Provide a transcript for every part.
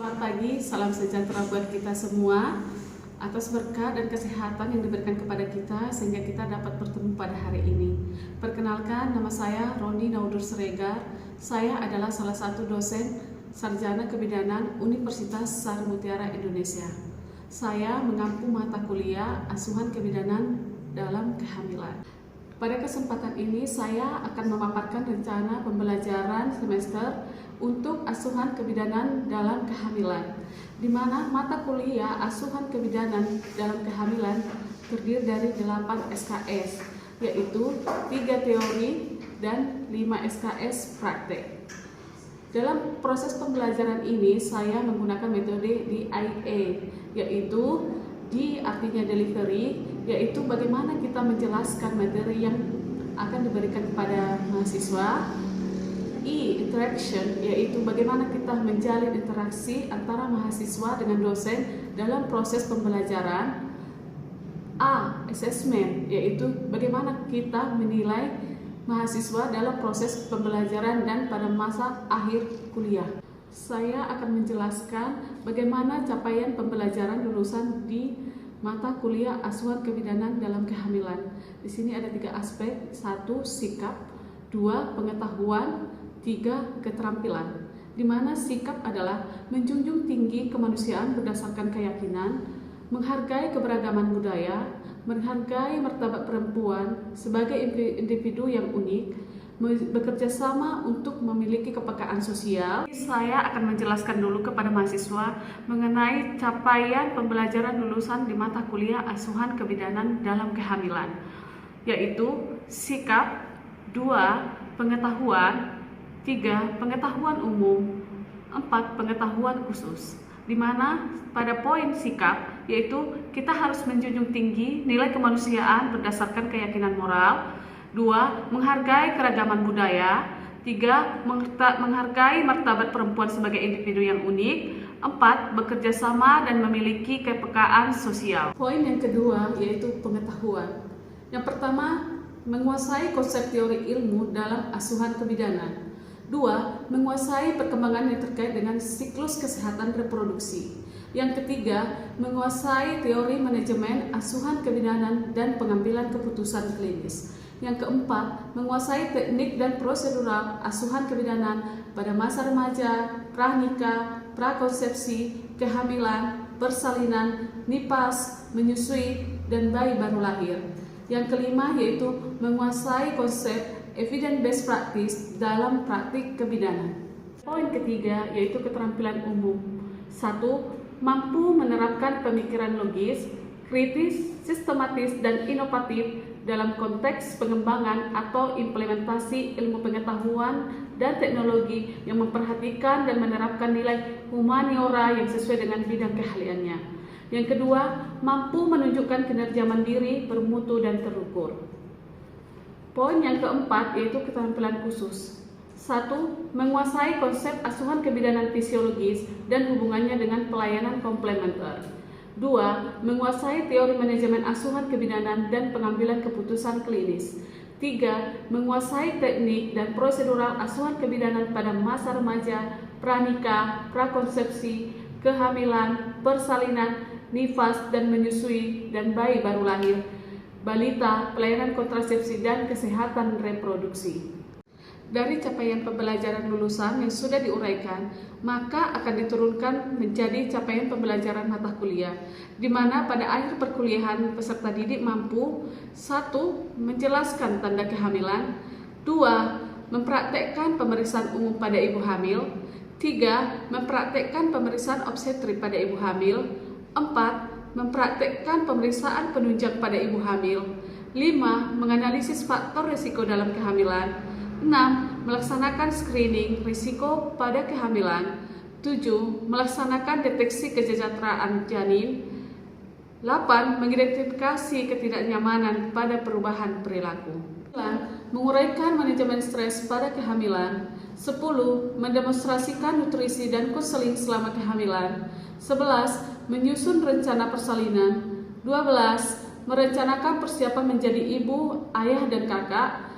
Selamat pagi, salam sejahtera buat kita semua atas berkat dan kesehatan yang diberikan kepada kita sehingga kita dapat bertemu pada hari ini. Perkenalkan, nama saya Roni Naudur Siregar. Saya adalah salah satu dosen sarjana kebidanan Universitas Sari Mutiara Indonesia. Saya mengampu mata kuliah asuhan kebidanan dalam kehamilan. Pada kesempatan ini saya akan memaparkan rencana pembelajaran semester untuk asuhan kebidanan dalam kehamilan, di mana mata kuliah asuhan kebidanan dalam kehamilan terdiri dari 8 SKS, yaitu 3 teori dan 5 SKS praktek. Dalam proses pembelajaran ini saya menggunakan metode DIA, yaitu D artinya delivery, yaitu bagaimana kita menjelaskan materi yang akan diberikan kepada mahasiswa. E, interaction, yaitu bagaimana kita menjalin interaksi antara mahasiswa dengan dosen dalam proses pembelajaran. A, assessment, yaitu bagaimana kita menilai mahasiswa dalam proses pembelajaran dan pada masa akhir kuliah. Saya akan menjelaskan bagaimana capaian pembelajaran lulusan di mata kuliah asuhan kebidanan dalam kehamilan. Di sini ada 3 aspek: 1, sikap; 2, pengetahuan; 3, keterampilan. Di mana sikap adalah menjunjung tinggi kemanusiaan berdasarkan keyakinan, menghargai keberagaman budaya, menghargai martabat perempuan sebagai individu yang unik, bekerja sama untuk memiliki kepekaan sosial. Saya akan menjelaskan dulu kepada mahasiswa mengenai capaian pembelajaran lulusan di mata kuliah asuhan kebidanan dalam kehamilan, yaitu sikap; 2, pengetahuan; 3, pengetahuan umum; 4, pengetahuan khusus. Di mana pada poin sikap, yaitu kita harus menjunjung tinggi nilai kemanusiaan berdasarkan keyakinan moral; 2, menghargai keragaman budaya; 3, menghargai martabat perempuan sebagai individu yang unik; 4, bekerja sama dan memiliki kepekaan sosial. Poin yang kedua yaitu pengetahuan. Yang pertama, menguasai konsep teori ilmu dalam asuhan kebidanan. 2, menguasai perkembangan yang terkait dengan siklus kesehatan reproduksi. Yang ketiga, menguasai teori manajemen asuhan kebidanan dan pengambilan keputusan klinis. Yang keempat, menguasai teknik dan prosedural asuhan kebidanan pada masa remaja, pranikah, prakonsepsi, kehamilan, persalinan, nifas, menyusui, dan bayi baru lahir. Yang kelima yaitu menguasai konsep evidence-based practice dalam praktik kebidanan. Poin ketiga yaitu keterampilan umum. 1, mampu menerapkan pemikiran logis, kritis, sistematis, dan inovatif dalam konteks pengembangan atau implementasi ilmu pengetahuan dan teknologi yang memperhatikan dan menerapkan nilai humaniora yang sesuai dengan bidang keahliannya. Yang kedua, mampu menunjukkan kinerja mandiri, bermutu, dan terukur. Poin yang keempat yaitu keterampilan khusus. 1, menguasai konsep asuhan kebidanan fisiologis dan hubungannya dengan pelayanan komplementer. 2, menguasai teori manajemen asuhan kebidanan dan pengambilan keputusan klinis. 3, menguasai teknik dan prosedural asuhan kebidanan pada masa remaja, pranikah, prakonsepsi, kehamilan, persalinan, nifas dan menyusui, dan bayi baru lahir, balita, pelayanan kontrasepsi, dan kesehatan reproduksi. Dari capaian pembelajaran lulusan yang sudah diuraikan, maka akan diturunkan menjadi capaian pembelajaran mata kuliah, di mana pada akhir perkuliahan peserta didik mampu 1, menjelaskan tanda kehamilan; 2, mempraktekkan pemeriksaan umum pada ibu hamil; 3, mempraktekkan pemeriksaan obstetrik pada ibu hamil; 4, mempraktekkan pemeriksaan penunjang pada ibu hamil; 5, menganalisis faktor risiko dalam kehamilan; 6, melaksanakan screening risiko pada kehamilan; 7, melaksanakan deteksi kesejahteraan janin; 8, mengidentifikasi ketidaknyamanan pada perubahan perilaku; 9, menguraikan manajemen stres pada kehamilan; 10, mendemonstrasikan nutrisi dan konseling selama kehamilan; 11, menyusun rencana persalinan; 12, merencanakan persiapan menjadi ibu, ayah, dan kakak;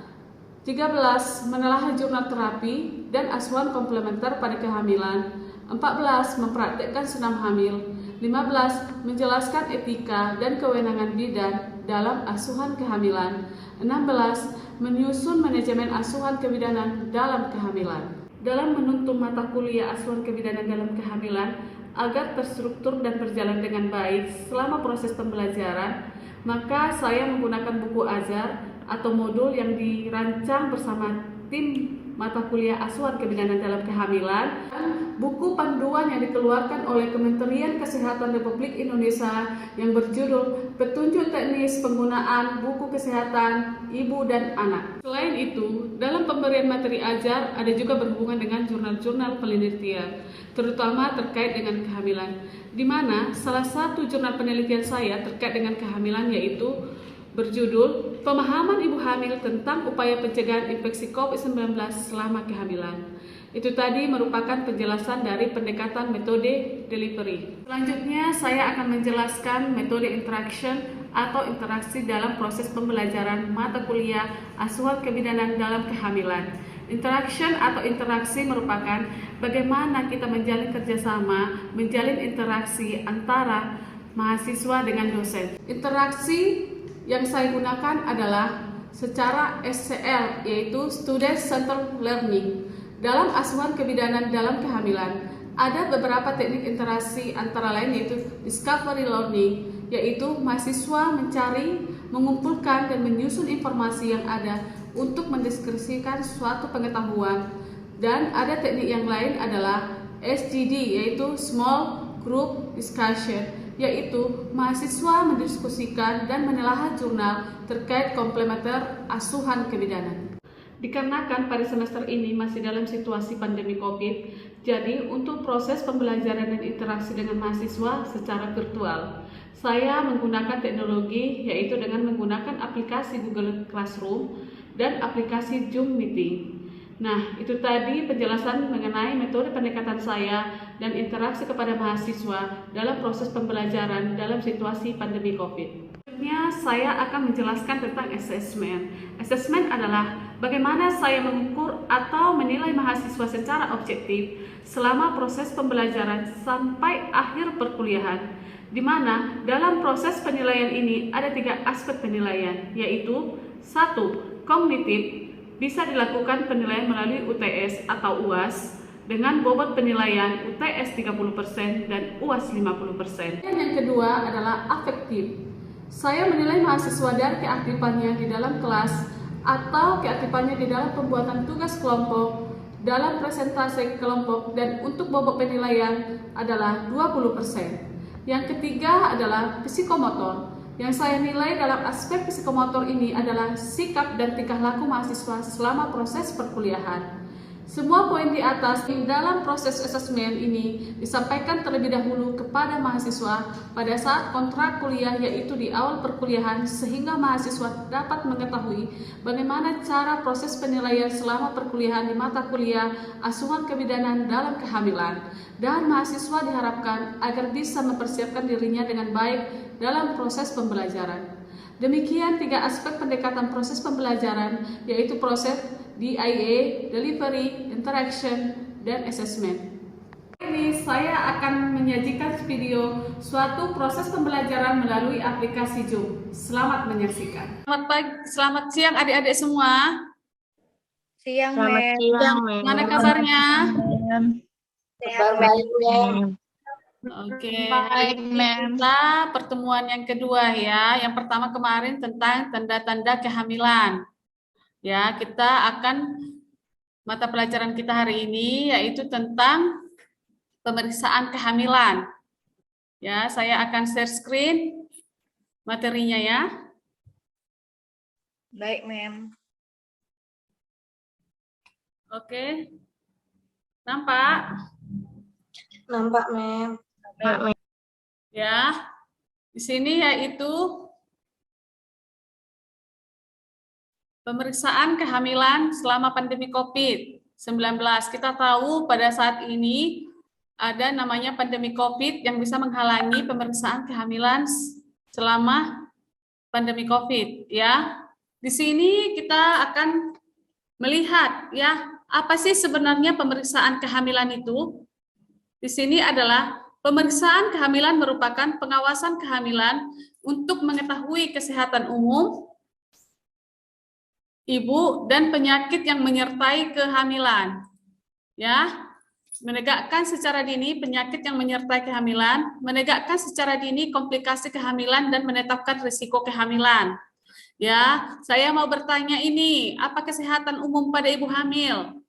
13. Menelaah jurnal terapi dan asuhan komplementer pada kehamilan. 14. Mempraktekkan senam hamil. 15. Menjelaskan etika dan kewenangan bidan dalam asuhan kehamilan. 16. Menyusun manajemen asuhan kebidanan dalam kehamilan. Dalam menuntun mata kuliah asuhan kebidanan dalam kehamilan agar terstruktur dan berjalan dengan baik selama proses pembelajaran, maka saya menggunakan buku ajar atau modul yang dirancang bersama tim mata kuliah asuhan kebidanan dalam kehamilan, dan buku panduan yang dikeluarkan oleh Kementerian Kesehatan Republik Indonesia yang berjudul Petunjuk Teknis Penggunaan Buku Kesehatan Ibu dan Anak. Selain itu, dalam pemberian materi ajar ada juga berhubungan dengan jurnal-jurnal penelitian, terutama terkait dengan kehamilan, di mana salah satu jurnal penelitian saya terkait dengan kehamilan yaitu berjudul Pemahaman Ibu Hamil tentang Upaya Pencegahan Infeksi COVID-19 selama Kehamilan. Itu tadi merupakan penjelasan dari pendekatan metode delivery. Selanjutnya saya akan menjelaskan metode interaction atau interaksi dalam proses pembelajaran mata kuliah asuhan kebidanan dalam kehamilan. Interaction atau interaksi merupakan bagaimana kita menjalin kerjasama, menjalin interaksi antara mahasiswa dengan dosen. Interaksi yang saya gunakan adalah secara SCL, yaitu Student Centered Learning. Dalam asuhan kebidanan dalam kehamilan, ada beberapa teknik interaksi antara lain yaitu Discovery Learning, yaitu mahasiswa mencari, mengumpulkan, dan menyusun informasi yang ada untuk mendeskripsikan suatu pengetahuan. Dan ada teknik yang lain adalah SGD, yaitu Small Group Discussion, yaitu mahasiswa mendiskusikan dan menelaah jurnal terkait komplementer asuhan kebidanan. Dikarenakan pada semester ini masih dalam situasi pandemi COVID, jadi untuk proses pembelajaran dan interaksi dengan mahasiswa secara virtual, saya menggunakan teknologi yaitu dengan menggunakan aplikasi Google Classroom dan aplikasi Zoom Meeting. Nah, itu tadi penjelasan mengenai metode pendekatan saya dan interaksi kepada mahasiswa dalam proses pembelajaran dalam situasi pandemi COVID. Selanjutnya, saya akan menjelaskan tentang assessment. Assessment adalah bagaimana saya mengukur atau menilai mahasiswa secara objektif selama proses pembelajaran sampai akhir perkuliahan, di mana dalam proses penilaian ini ada 3 aspek penilaian, yaitu 1. Kognitif. Bisa dilakukan penilaian melalui UTS atau UAS dengan bobot penilaian UTS 30% dan UAS 50%. Dan yang kedua adalah afektif. Saya menilai mahasiswa dari keaktifannya di dalam kelas atau keaktifannya di dalam pembuatan tugas kelompok, dalam presentasi kelompok, dan untuk bobot penilaian adalah 20%. Yang ketiga adalah psikomotor. Yang saya nilai dalam aspek psikomotor ini adalah sikap dan tingkah laku mahasiswa selama proses perkuliahan. Semua poin di atas dalam proses asesmen ini disampaikan terlebih dahulu kepada mahasiswa pada saat kontrak kuliah, yaitu di awal perkuliahan, sehingga mahasiswa dapat mengetahui bagaimana cara proses penilaian selama perkuliahan di mata kuliah asuhan kebidanan dalam kehamilan. Dan mahasiswa diharapkan agar bisa mempersiapkan dirinya dengan baik dalam proses pembelajaran. Demikian 3 aspek pendekatan proses pembelajaran, yaitu proses DIA, Delivery, Interaction, dan Assessment. Ini saya akan menyajikan video suatu proses pembelajaran melalui aplikasi Zoom. Selamat menyaksikan. Selamat siang adik-adik semua. Siang, Selamat Mem. siang, Mem. Mana kabarnya? Kabar baik, Mem. Oke, Baik, Mem. kita pertemuan yang kedua ya. Yang pertama kemarin tentang tanda-tanda kehamilan. Ya, kita akan mata pelajaran kita hari ini yaitu tentang pemeriksaan kehamilan. Ya, saya akan share screen materinya ya. Baik, Mem. Oke. Nampak? Nampak, Mem. Ya. Di sini yaitu pemeriksaan kehamilan selama pandemi COVID-19. Kita tahu pada saat ini ada namanya pandemi COVID yang bisa menghalangi pemeriksaan kehamilan selama pandemi COVID. Ya, di sini kita akan melihat ya apa sih sebenarnya pemeriksaan kehamilan itu. di sini adalah pemeriksaan kehamilan merupakan pengawasan kehamilan untuk mengetahui kesehatan umum ibu dan penyakit yang menyertai kehamilan. Ya, menegakkan secara dini penyakit yang menyertai kehamilan, menegakkan secara dini komplikasi kehamilan dan menetapkan risiko kehamilan. Ya, saya mau bertanya ini, apa kesehatan umum pada ibu hamil?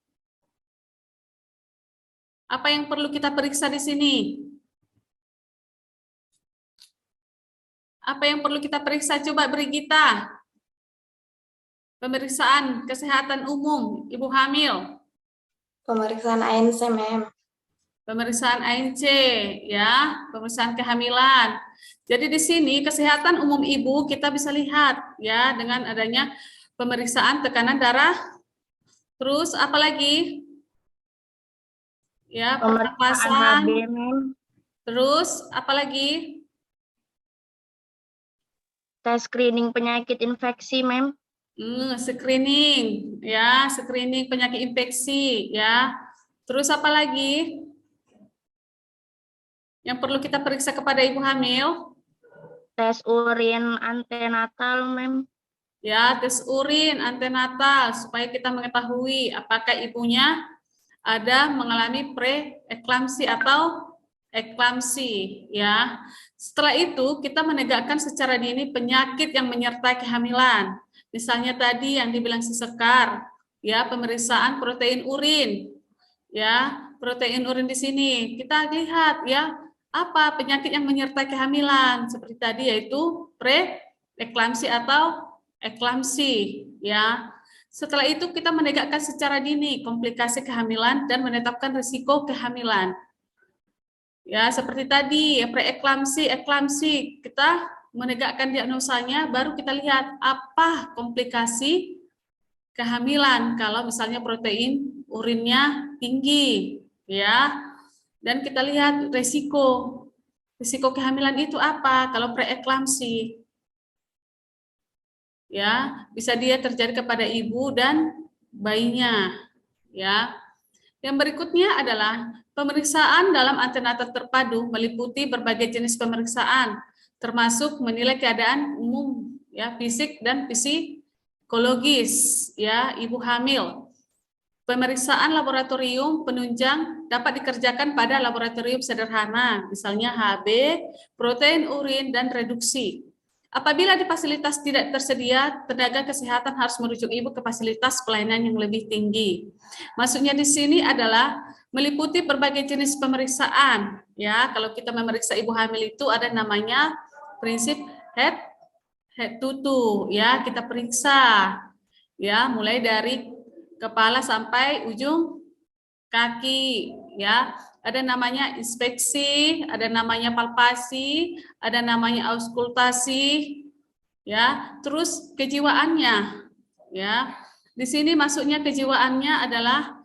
Apa yang perlu kita periksa di sini? Apa yang perlu kita periksa? Coba beri kita. Pemeriksaan kesehatan umum ibu hamil. Pemeriksaan ANC, Mem. Pemeriksaan ANC, ya, pemeriksaan kehamilan. Jadi di sini kesehatan umum ibu kita bisa lihat, ya, dengan adanya pemeriksaan tekanan darah. Terus apa lagi? Ya, Pemeriksaan HB, pernapasan. Mem. Terus apa lagi? Tes screening penyakit infeksi, Mem. Screening, ya, screening penyakit infeksi, ya. Terus apa lagi yang perlu kita periksa kepada ibu hamil? Tes urin antenatal, Mem. Ya, tes urin antenatal supaya kita mengetahui apakah ibunya ada mengalami preeklamsi atau eklamsi, ya. Setelah itu kita menegakkan secara dini penyakit yang menyertai kehamilan. Misalnya tadi yang dibilang sesekar, ya, pemeriksaan protein urin. Ya, protein urin di sini. Kita lihat ya, apa penyakit yang menyertai kehamilan seperti tadi yaitu preeklamsi atau eklamsi, ya. Setelah itu kita menegakkan secara dini komplikasi kehamilan dan menetapkan risiko kehamilan. Ya, seperti tadi preeklamsi, eklamsi, kita menegakkan diagnosanya, baru kita lihat apa komplikasi kehamilan kalau misalnya protein urinnya tinggi, ya. Dan kita lihat risiko kehamilan itu apa kalau preeklamsi. Ya, bisa dia terjadi kepada ibu dan bayinya, ya. Yang berikutnya adalah pemeriksaan dalam antenatal terpadu meliputi berbagai jenis pemeriksaan, termasuk menilai keadaan umum, ya, fisik dan psikologis, ya, ibu hamil. Pemeriksaan laboratorium penunjang dapat dikerjakan pada laboratorium sederhana, misalnya HB, protein urin, dan reduksi. Apabila di fasilitas tidak tersedia, tenaga kesehatan harus merujuk ibu ke fasilitas pelayanan yang lebih tinggi. Maksudnya di sini adalah meliputi berbagai jenis pemeriksaan. Ya, kalau kita memeriksa ibu hamil itu ada namanya prinsip head to toe. Ya, kita periksa. Ya, mulai dari kepala sampai ujung kaki. Ya, ada namanya inspeksi, ada namanya palpasi, ada namanya auskultasi, ya. Terus kejiwaannya, ya. Di sini masuknya kejiwaannya adalah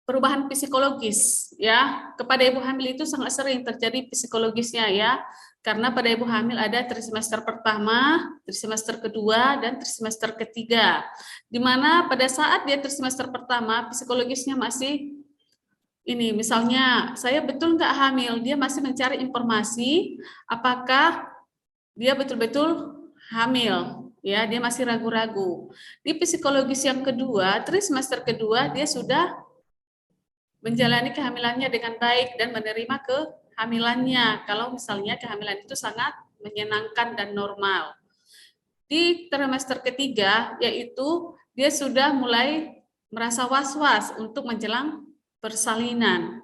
perubahan psikologis, ya. Kepada ibu hamil itu sangat sering terjadi psikologisnya, ya. Karena pada ibu hamil ada trimester pertama, trimester kedua, dan trimester ketiga. Di mana pada saat dia trimester pertama, psikologisnya masih ini, misalnya saya betul nggak hamil, dia masih mencari informasi apakah dia betul-betul hamil, ya, dia masih ragu-ragu. Di psikologis yang kedua, trimester kedua, dia sudah menjalani kehamilannya dengan baik dan menerima kehamilannya, kalau misalnya kehamilan itu sangat menyenangkan dan normal. Di trimester ketiga, yaitu dia sudah mulai merasa was-was untuk menjelang persalinan,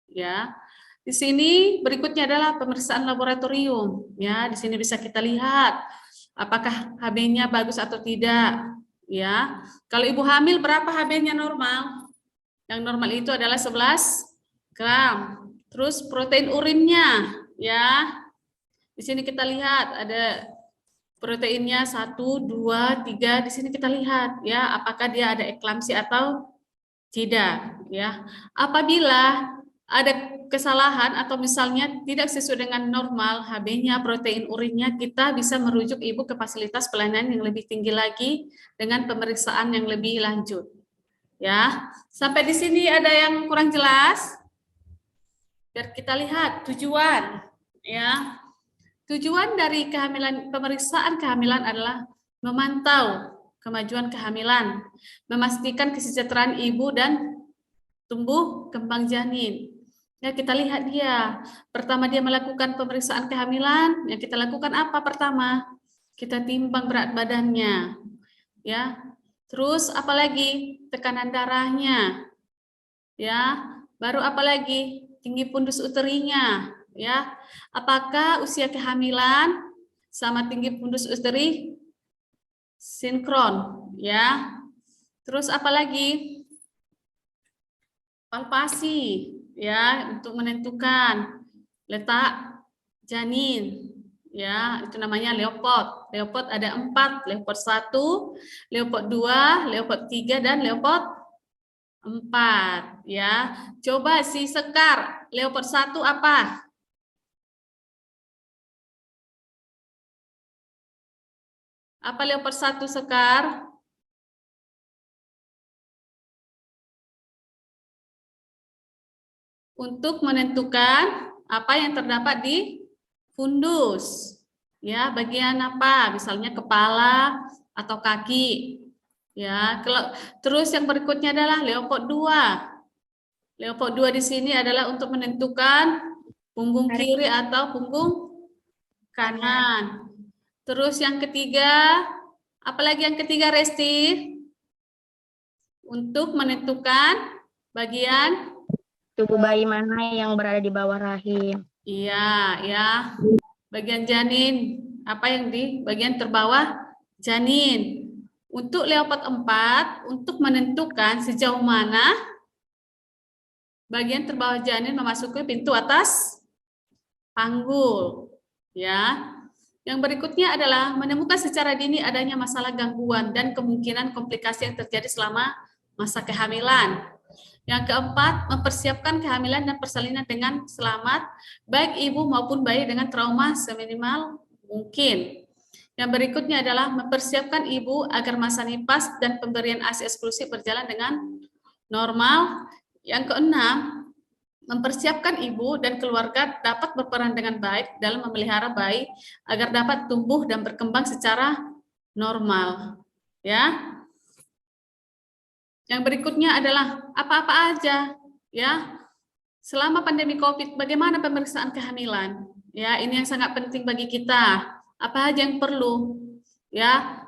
ya. Di sini berikutnya adalah pemeriksaan laboratorium, ya. Di sini bisa kita lihat apakah HB-nya bagus atau tidak, ya. Kalau ibu hamil berapa HB-nya normal? Yang normal itu adalah 11 gram. Terus protein urinnya, ya. Di sini kita lihat ada proteinnya 1, 2, 3. Di sini kita lihat, ya, apakah dia ada eklamsi atau tidak, ya. Apabila ada kesalahan atau misalnya tidak sesuai dengan normal HB-nya, protein urinnya, kita bisa merujuk ibu ke fasilitas pelayanan yang lebih tinggi lagi dengan pemeriksaan yang lebih lanjut. Ya, sampai di sini ada yang kurang jelas? Biar kita lihat tujuan, ya. Tujuan dari kehamilan, pemeriksaan kehamilan adalah memantau kemajuan kehamilan, memastikan kesejahteraan ibu dan tumbuh kembang janin. Ya, kita lihat dia. Pertama dia melakukan pemeriksaan kehamilan, yang kita lakukan apa pertama? Kita timbang berat badannya. Ya. Terus apalagi? Tekanan darahnya. Ya. Baru apalagi? Tinggi pundus uterinya, ya. Apakah usia kehamilan sama tinggi pundus uteri sinkron, ya. Terus apalagi? Palpasi, ya, untuk menentukan letak janin, ya, itu namanya Leopard. Leopard ada 4, Leopard 1, Leopard 2, Leopard 3, dan Leopard 4, ya. Coba si Sekar, Leopard 1 apa? Apa Leopard 1 Sekar? Untuk menentukan apa yang terdapat di fundus. Ya, bagian apa? Misalnya kepala atau kaki. Ya, kalau terus yang berikutnya adalah Leopard 2. Leopard 2 di sini adalah untuk menentukan punggung kiri atau punggung kanan. Terus yang ketiga, apalagi yang ketiga Resti? Untuk menentukan bagian Tubuh bayi mana yang berada di bawah rahim? iya, ya. Bagian janin, apa yang di bagian terbawah janin. Untuk Leopard 4, untuk menentukan sejauh mana bagian terbawah janin memasuki pintu atas panggul. Ya. Yang berikutnya adalah menemukan secara dini adanya masalah gangguan dan kemungkinan komplikasi yang terjadi selama masa kehamilan. Yang keempat, mempersiapkan kehamilan dan persalinan dengan selamat, baik ibu maupun bayi dengan trauma seminimal mungkin. Yang berikutnya adalah mempersiapkan ibu agar masa nifas dan pemberian ASI eksklusif berjalan dengan normal. Yang keenam, mempersiapkan ibu dan keluarga dapat berperan dengan baik dalam memelihara bayi agar dapat tumbuh dan berkembang secara normal. Ya. Yang berikutnya adalah apa-apa aja, ya. Selama pandemi COVID, bagaimana pemeriksaan kehamilan? Ya, ini yang sangat penting bagi kita. Apa aja yang perlu? Ya,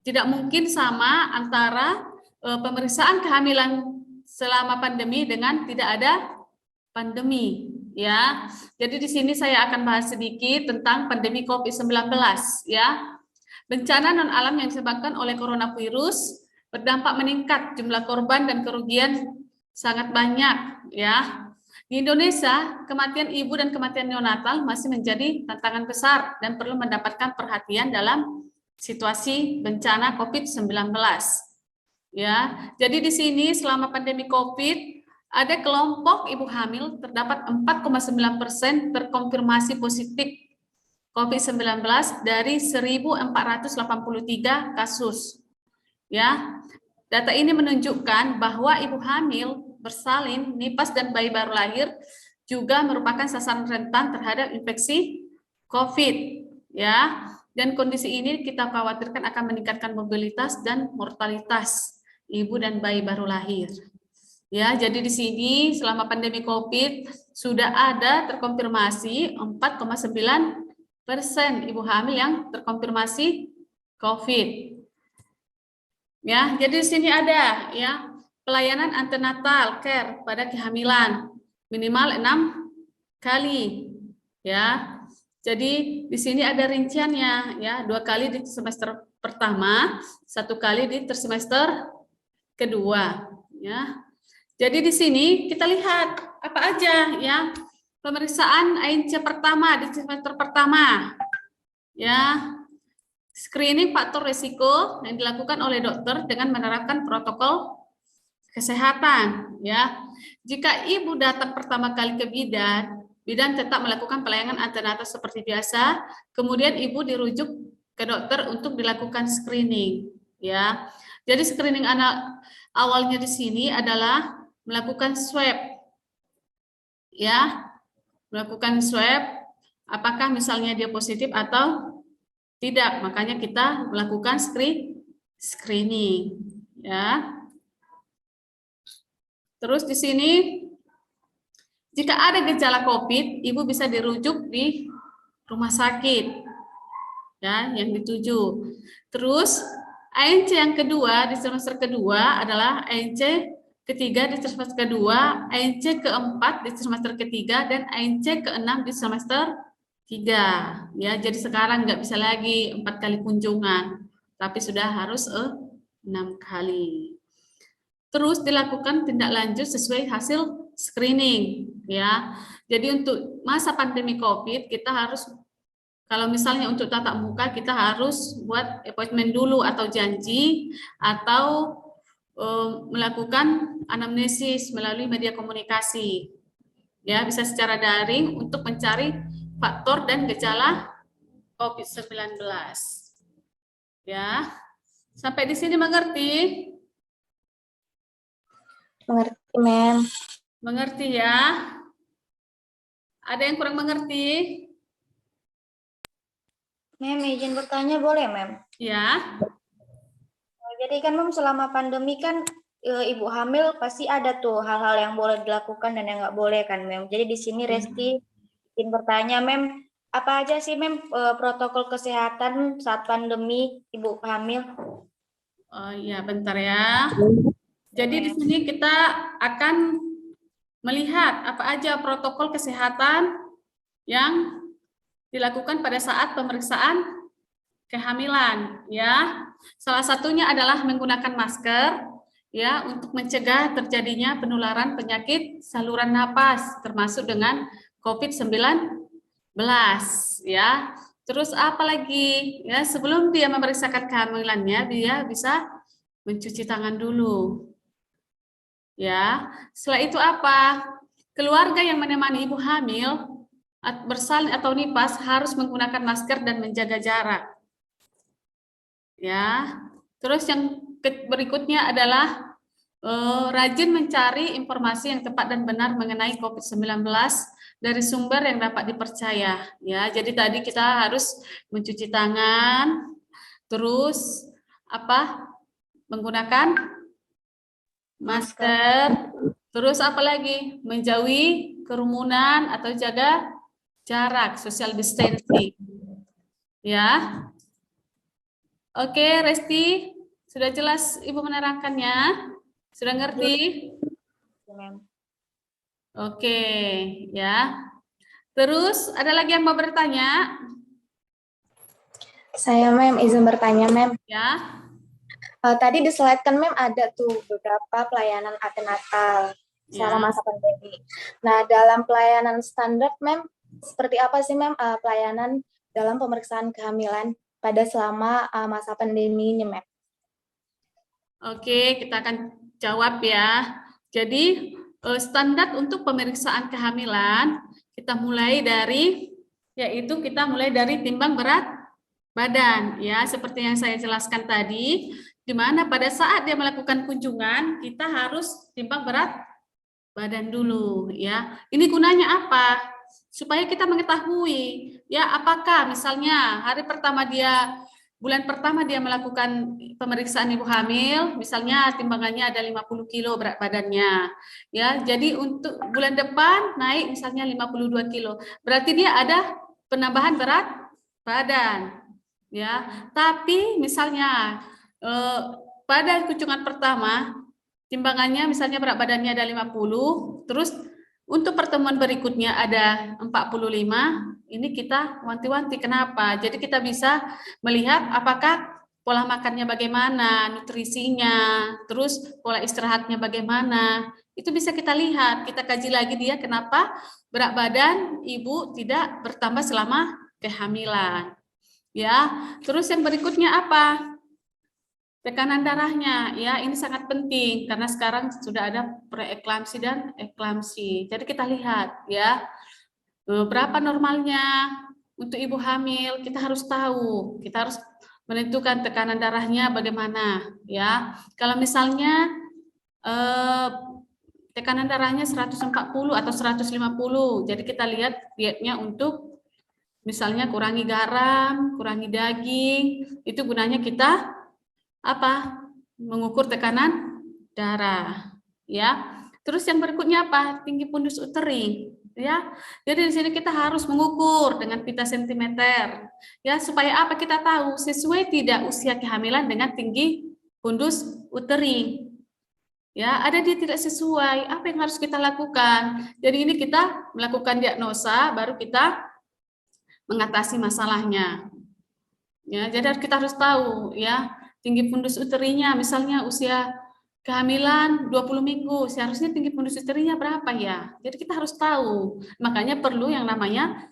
tidak mungkin sama antara pemeriksaan kehamilan selama pandemi dengan tidak ada pandemi, ya. Jadi di sini saya akan bahas sedikit tentang pandemi COVID-19, ya. Bencana non alam yang disebabkan oleh coronavirus berdampak meningkat, jumlah korban dan kerugian sangat banyak, ya. Di Indonesia, kematian ibu dan kematian neonatal masih menjadi tantangan besar dan perlu mendapatkan perhatian dalam situasi bencana COVID-19. Ya, jadi di sini selama pandemi COVID ada kelompok ibu hamil terdapat 4,9% terkonfirmasi positif COVID-19 dari 1.483 kasus. Ya, data ini menunjukkan bahwa ibu hamil, bersalin, nifas, dan bayi baru lahir juga merupakan sasaran rentan terhadap infeksi COVID. Ya, dan kondisi ini kita khawatirkan akan meningkatkan mobilitas dan mortalitas ibu dan bayi baru lahir. Ya, jadi di sini selama pandemi COVID sudah ada terkonfirmasi 4,9% ibu hamil yang terkonfirmasi COVID. Ya, jadi di sini ada ya pelayanan antenatal care pada kehamilan minimal 6 kali. Ya. Jadi di sini ada rinciannya ya, 2 kali di semester pertama, 1 kali di semester kedua, ya. Jadi di sini kita lihat apa aja ya pemeriksaan ANC pertama di semester pertama. Ya. Screening faktor risiko yang dilakukan oleh dokter dengan menerapkan protokol kesehatan, ya. Jika ibu datang pertama kali ke bidan, bidan tetap melakukan pelayanan antenatal seperti biasa, kemudian ibu dirujuk ke dokter untuk dilakukan screening, ya. Jadi screening anak awalnya di sini adalah melakukan swab, ya, melakukan swab. Apakah misalnya dia positif atau tidak? Makanya kita melakukan screening, ya. Terus di sini, jika ada gejala COVID, ibu bisa dirujuk di rumah sakit, ya, yang dituju. Terus ANC yang kedua di semester kedua adalah ANC ketiga di semester kedua, ANC keempat di semester ketiga, dan ANC keenam di semester 3. Ya, jadi sekarang nggak bisa lagi 4 kali kunjungan, tapi sudah harus 6 kali. Terus dilakukan tindak lanjut sesuai hasil screening, ya. Jadi untuk masa pandemi COVID kita harus, kalau misalnya untuk tatap muka kita harus buat appointment dulu atau janji, atau melakukan anamnesis melalui media komunikasi. Ya, bisa secara daring untuk mencari faktor dan gejala COVID-19. Ya. Sampai di sini mengerti? Mengerti, Mem. Mengerti ya? Ada yang kurang mengerti? Mem, izin bertanya boleh, Mem? Ya. Jadi kan, Mem, selama pandemi kan ibu hamil pasti ada tuh hal-hal yang boleh dilakukan dan yang nggak boleh kan, Mem. Jadi di sini Resti izin bertanya, Mem, apa aja sih, Mem, protokol kesehatan saat pandemi ibu hamil? Oh iya, bentar ya. Jadi di sini kita akan melihat apa aja protokol kesehatan yang dilakukan pada saat pemeriksaan kehamilan, ya. Salah satunya adalah menggunakan masker, ya, untuk mencegah terjadinya penularan penyakit saluran napas termasuk dengan COVID-19, ya. Terus apa lagi? Ya, sebelum dia memeriksakan kehamilannya, dia bisa mencuci tangan dulu. Ya, setelah itu apa? Keluarga yang menemani ibu hamil bersalin atau nipas harus menggunakan masker dan menjaga jarak. Ya, terus yang berikutnya adalah rajin mencari informasi yang tepat dan benar mengenai COVID-19 dari sumber yang dapat dipercaya. Ya, jadi tadi kita harus mencuci tangan, terus apa? Menggunakan masker, terus apa lagi? Menjauhi kerumunan atau jaga jarak, social distancing. Ya. Oke, Resti, sudah jelas Ibu menerangkannya? Sudah ngerti? Oke, ya. Terus ada lagi yang mau bertanya? Saya, Mem, izin bertanya, Mem. Ya. Tadi di slide kan, Mem, ada tuh beberapa pelayanan antenatal selama masa pandemi. Nah, dalam pelayanan standar, Mem, seperti apa sih, Mem, pelayanan dalam pemeriksaan kehamilan pada selama masa pandemi ini, Mem? Oke, kita akan jawab ya. Jadi standar untuk pemeriksaan kehamilan kita mulai dari, yaitu kita mulai dari timbang berat badan, ya, seperti yang saya jelaskan tadi, di mana pada saat dia melakukan kunjungan kita harus timbang berat badan dulu, ya. Ini gunanya apa? Supaya kita mengetahui, ya, apakah misalnya hari pertama dia, bulan pertama dia melakukan pemeriksaan ibu hamil, misalnya timbangannya ada 50 kilo berat badannya, ya. Jadi untuk bulan depan naik misalnya 52 kilo, berarti dia ada penambahan berat badan, ya. Tapi misalnya pada kunjungan pertama timbangannya misalnya berat badannya ada 50, terus untuk pertemuan berikutnya ada 45, ini kita wanti-wanti kenapa? Jadi kita bisa melihat apakah pola makannya bagaimana, nutrisinya, terus pola istirahatnya bagaimana. Itu bisa kita lihat, kita kaji lagi dia kenapa berat badan ibu tidak bertambah selama kehamilan. Ya, terus yang berikutnya apa? Tekanan darahnya, ya, ini sangat penting karena sekarang sudah ada preeklamsi dan eklamsi. Jadi kita lihat, ya, berapa normalnya untuk ibu hamil. Kita harus tahu, kita harus menentukan tekanan darahnya bagaimana ya. Kalau misalnya tekanan darahnya 140 atau 150, jadi kita lihat dietnya untuk misalnya kurangi garam, kurangi daging, itu gunanya kita apa? Mengukur tekanan darah ya. Terus yang berikutnya apa? Tinggi fundus uteri ya. Jadi di sini kita harus mengukur dengan pita sentimeter ya, supaya apa? Kita tahu sesuai tidak usia kehamilan dengan tinggi fundus uteri. Ya, ada dia tidak sesuai, apa yang harus kita lakukan? Jadi ini kita melakukan diagnosa, baru kita mengatasi masalahnya. Ya, jadi kita harus tahu ya, tinggi fundus uterinya misalnya usia kehamilan 20 minggu, seharusnya tinggi fundus uterinya berapa ya? Jadi kita harus tahu. Makanya perlu yang namanya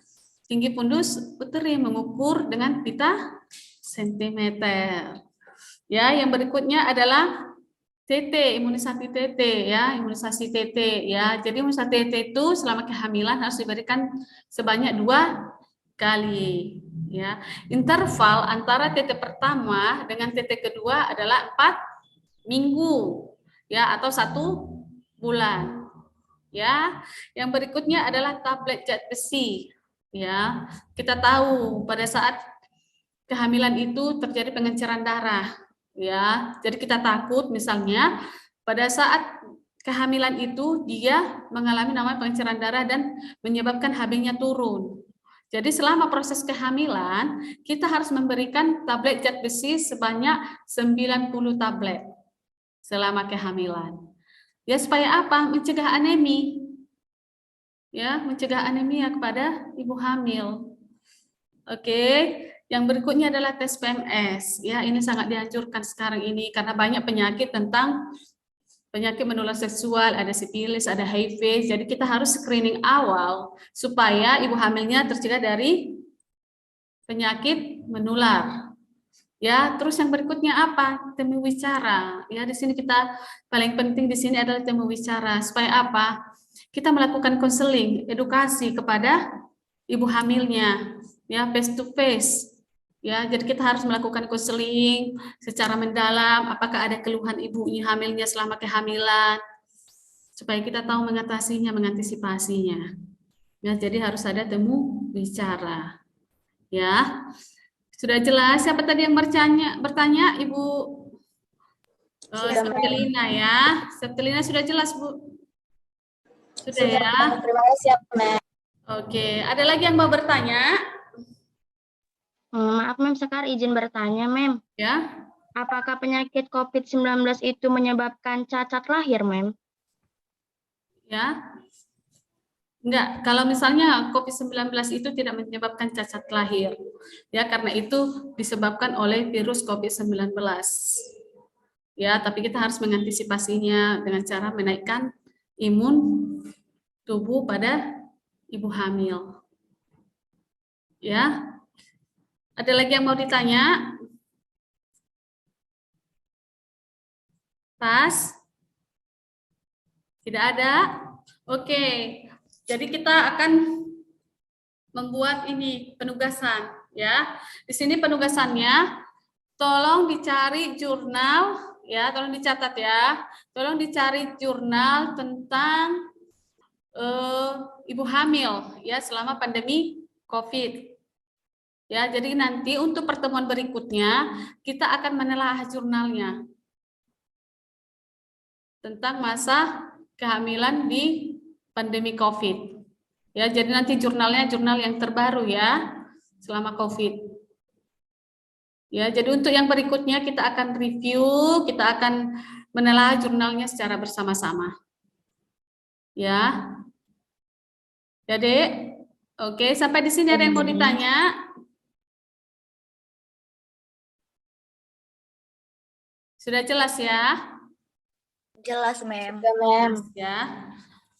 tinggi fundus uteri, mengukur dengan pita sentimeter. Ya, yang berikutnya adalah TT, imunisasi TT ya, imunisasi TT ya. Jadi imunisasi TT itu selama kehamilan harus diberikan sebanyak 2 kali ya. Interval antara TT pertama dengan TT kedua adalah 4 minggu ya, atau 1 bulan ya. Yang berikutnya adalah tablet zat besi ya. Kita tahu pada saat kehamilan itu terjadi pengenceran darah ya. Jadi kita takut misalnya pada saat kehamilan itu dia mengalami namanya pengenceran darah dan menyebabkan HB-nya turun. Jadi selama proses kehamilan kita harus memberikan tablet zat besi sebanyak 90 tablet selama kehamilan. Ya, supaya apa? Mencegah anemi. Ya, mencegah anemia kepada ibu hamil. Oke, yang berikutnya adalah tes PMS. Ya, ini sangat dianjurkan sekarang ini karena banyak penyakit tentang penyakit menular seksual, ada sifilis, ada HIV. Jadi kita harus screening awal supaya ibu hamilnya tercegah dari penyakit menular. Ya, terus yang berikutnya apa? Temu wicara. Ya, di sini kita paling penting di sini adalah temu wicara. Supaya apa? Kita melakukan konseling, edukasi kepada ibu hamilnya, ya, face to face. Ya, jadi kita harus melakukan konseling secara mendalam, apakah ada keluhan ibunya hamilnya selama kehamilan, supaya kita tahu mengatasinya, mengantisipasinya. Ya, jadi harus ada temu bicara. Ya, sudah jelas. Siapa tadi yang bertanya, Ibu Septilina ya? Septilina sudah jelas, Bu? Sudah ya? Terima kasih, Mem. Oke, ada lagi yang mau bertanya? Maaf, Mem, Sekar izin bertanya, Mem. Ya. Apakah penyakit COVID-19 itu menyebabkan cacat lahir, Mem? Ya. Enggak, kalau misalnya COVID-19 itu tidak menyebabkan cacat lahir. Ya, karena itu disebabkan oleh virus COVID-19. Ya, tapi kita harus mengantisipasinya dengan cara menaikkan imun tubuh pada ibu hamil. Ya. Ada lagi yang mau ditanya? Tas? Tidak ada? Oke. Jadi kita akan membuat ini penugasan ya. Di sini penugasannya tolong dicari jurnal ya, tolong dicatat ya. Tolong dicari jurnal tentang ibu hamil ya selama pandemi Covid. Ya, jadi nanti untuk pertemuan berikutnya kita akan menelaah jurnalnya tentang masa kehamilan di pandemi Covid. Ya, jadi nanti jurnalnya jurnal yang terbaru ya selama Covid. Ya, jadi untuk yang berikutnya kita akan review, kita akan menelaah jurnalnya secara bersama-sama. Ya. Jadi, oke, sampai di sini ada yang mau ditanya? Sudah jelas ya? Jelas, Mem. Jelas ya.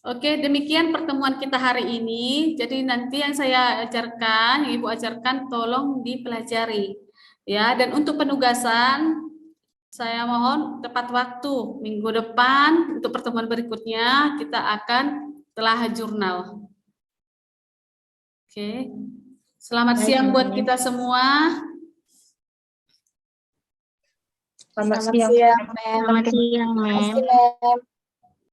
Oke, demikian pertemuan kita hari ini. Jadi nanti yang saya ajarkan, yang Ibu ajarkan tolong dipelajari. Ya, dan untuk penugasan saya mohon tepat waktu minggu depan untuk pertemuan berikutnya kita akan telah jurnal. Oke. Selamat siang buat kita semua. Selamat Selamat siang. siang, Mem. Selamat siang, Terima Mem. kasih, Mem.